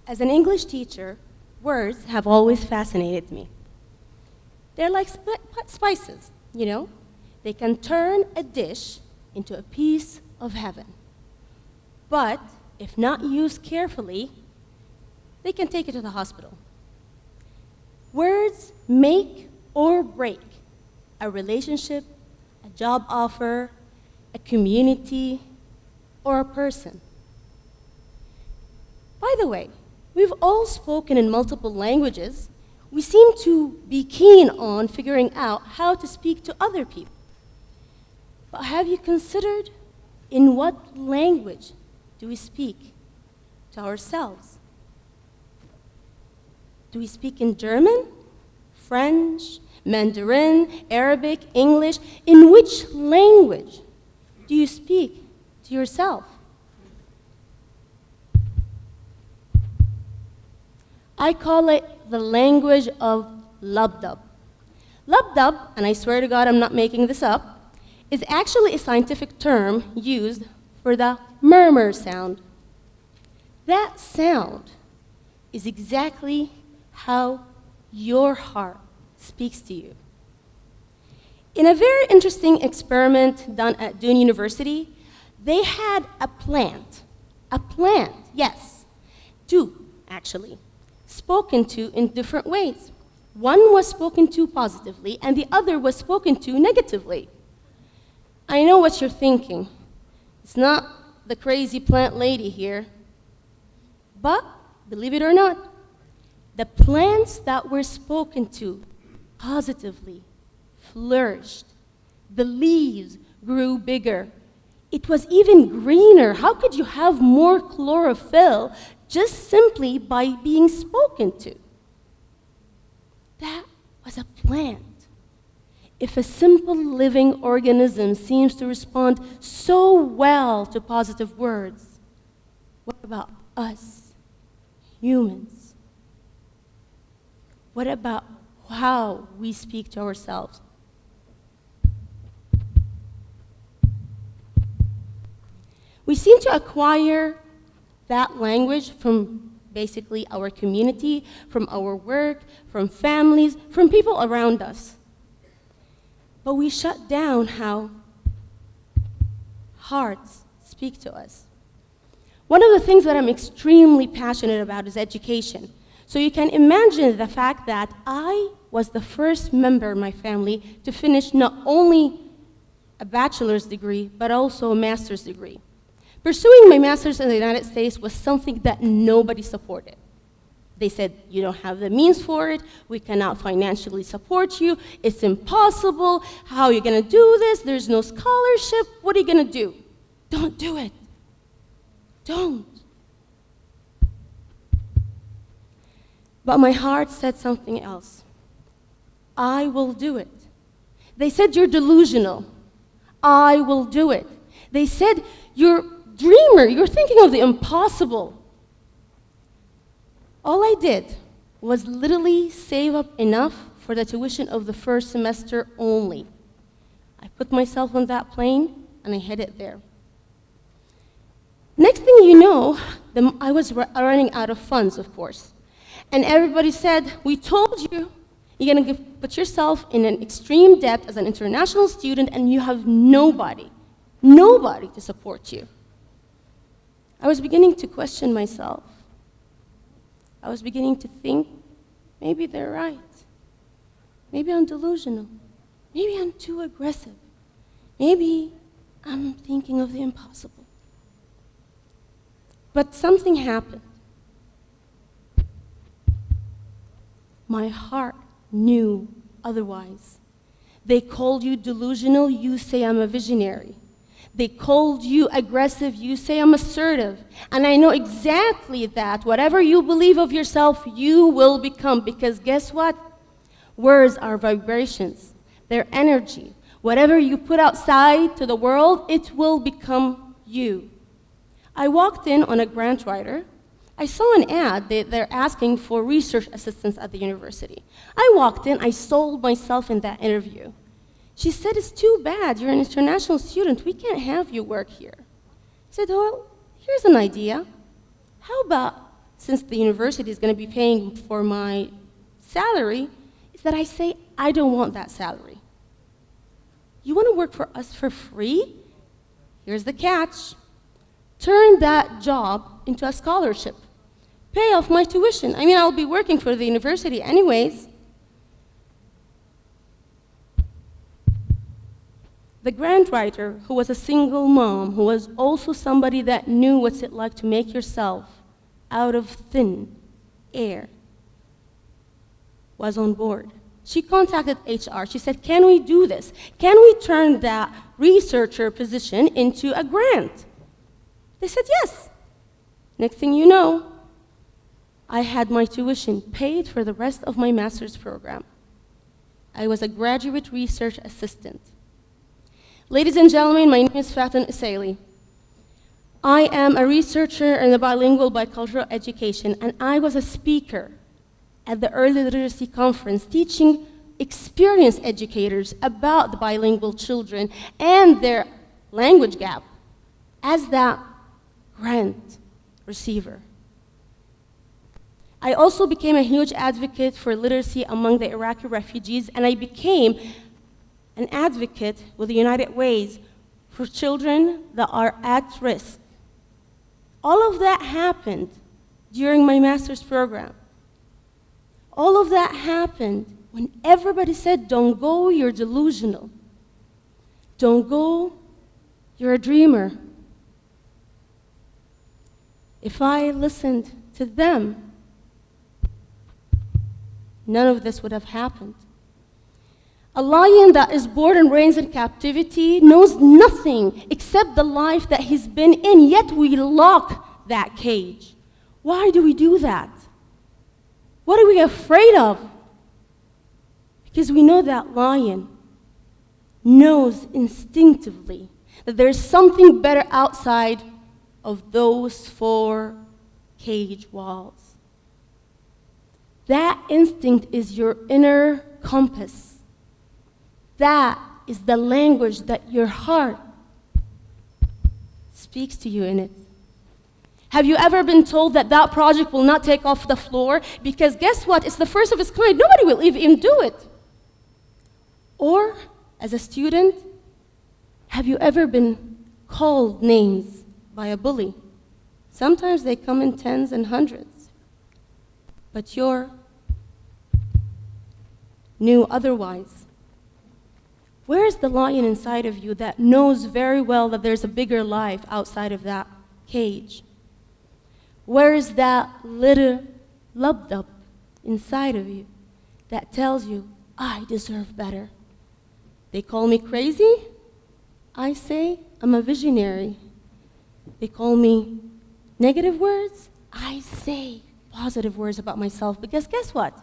As an English teacher, words have always fascinated me. They're like spices, you know? They can turn a dish into a piece of heaven. But if not used carefully, they can take it to the hospital. Words make or break a relationship, a job offer, a community, or a person. By the way, we've all spoken in multiple languages. We seem to be keen on figuring out how to speak to other people. But have you considered in what language do we speak to ourselves? Do we speak in German, French, Mandarin, Arabic, English? In which language do you speak to yourself? I call it the language of lub-dub. Lub-dub, and I swear to God I'm not making this up, is actually a scientific term used for the murmur sound. That sound is exactly how your heart speaks to you. In a very interesting experiment done at Doon University, they had a plant, yes, two actually, spoken to in different ways. One was spoken to positively, and the other was spoken to negatively. I know what you're thinking. It's not the crazy plant lady here. But, believe it or not, the plants that were spoken to positively flourished. The leaves grew bigger. It was even greener. How could you have more chlorophyll just simply by being spoken to? That was a plant. If a simple living organism seems to respond so well to positive words, what about us, humans? What about how we speak to ourselves? We seem to acquire that language from basically our community, from our work, from families, from people around us. But we shut down how hearts speak to us. One of the things that I'm extremely passionate about is education. So you can imagine the fact that I was the first member of my family to finish not only a bachelor's degree, but also a master's degree. Pursuing my master's in the United States was something that nobody supported. They said, you don't have the means for it, we cannot financially support you, it's impossible, how are you gonna do this, there's no scholarship, what are you gonna do? Don't do it. Don't. But my heart said something else. I will do it. They said, you're delusional. I will do it. They said, you're a dreamer, you're thinking of the impossible. All I did was literally save up enough for the tuition of the first semester only. I put myself on that plane and I headed there. Next thing you know, I was running out of funds, of course. And everybody said, we told you, you're going to put yourself in an extreme debt as an international student and you have nobody to support you. I was beginning to question myself. I was beginning to think, maybe they're right. Maybe I'm delusional. Maybe I'm too aggressive. Maybe I'm thinking of the impossible. But something happened. My heart knew otherwise. They called you delusional, you say I'm a visionary. They called you aggressive, you say I'm assertive. And I know exactly that whatever you believe of yourself, you will become. Because guess what? Words are vibrations. They're energy. Whatever you put outside to the world, it will become you. I walked in on a grant writer. I saw an ad, they're asking for research assistants at the university. I walked in, I sold myself in that interview. She said, it's too bad, you're an international student, we can't have you work here. I said, well, here's an idea. How about since the university is going to be paying for my salary, is that I say, I don't want that salary. You want to work for us for free? Here's the catch. Turn that job into a scholarship. Pay off my tuition. I mean, I'll be working for the university anyways. The grant writer, who was a single mom, who was also somebody that knew what's it like to make yourself out of thin air, was on board. She contacted HR. She said, can we do this? Can we turn that researcher position into a grant? They said yes. Next thing you know, I had my tuition paid for the rest of my master's program. I was a graduate research assistant. Ladies and gentlemen, my name is Faten Isaili. I am a researcher in the bilingual bicultural education, and I was a speaker at the Early Literacy Conference teaching experienced educators about the bilingual children and their language gap as that grant receiver. I also became a huge advocate for literacy among the Iraqi refugees, and I became an advocate with the United Ways for children that are at risk. All of that happened during my master's program. All of that happened when everybody said, don't go, you're delusional. Don't go, you're a dreamer. If I listened to them, none of this would have happened. A lion that is born and raised in captivity knows nothing except the life that he's been in, yet we lock that cage. Why do we do that? What are we afraid of? Because we know that lion knows instinctively that there's something better outside of those 4 cage walls. That instinct is your inner compass. That is the language that your heart speaks to you in it. Have you ever been told that that project will not take off the floor? Because guess what? It's the first of its kind. Nobody will even do it. Or, as a student, have you ever been called names by a bully? Sometimes they come in tens and hundreds. But you knew otherwise. Where is the lion inside of you that knows very well that there's a bigger life outside of that cage? Where is that little lubdub inside of you that tells you, I deserve better? They call me crazy. I say I'm a visionary. They call me negative words. I say positive words about myself, because guess what?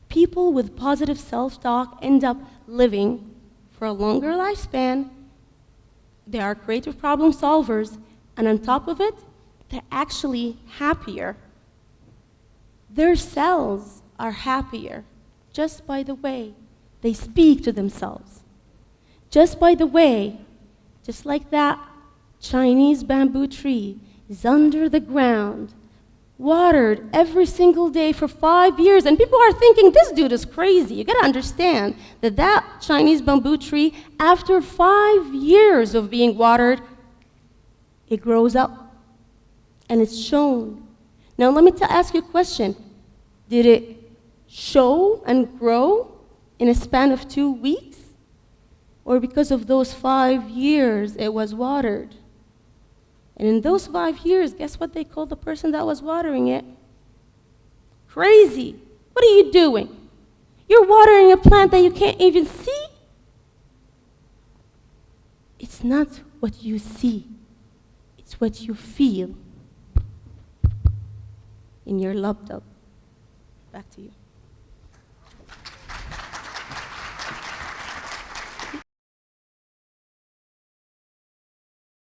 People with positive self-talk end up living for a longer lifespan. They are creative problem solvers, and on top of it, they're actually happier. Their cells are happier just by the way they speak to themselves. Just by the way, just like that Chinese bamboo tree is under the ground, watered every single day for 5 years, and people are thinking, this dude is crazy. You gotta understand that that Chinese bamboo tree, after 5 years of being watered, it grows up, and it's shown. Now let me ask you a question. Did it show and grow in a span of 2 weeks? Or because of those 5 years, it was watered? And in those 5 years, guess what they called the person that was watering it? Crazy. What are you doing? You're watering a plant that you can't even see? It's not what you see. It's what you feel in your lubdub. Back to you.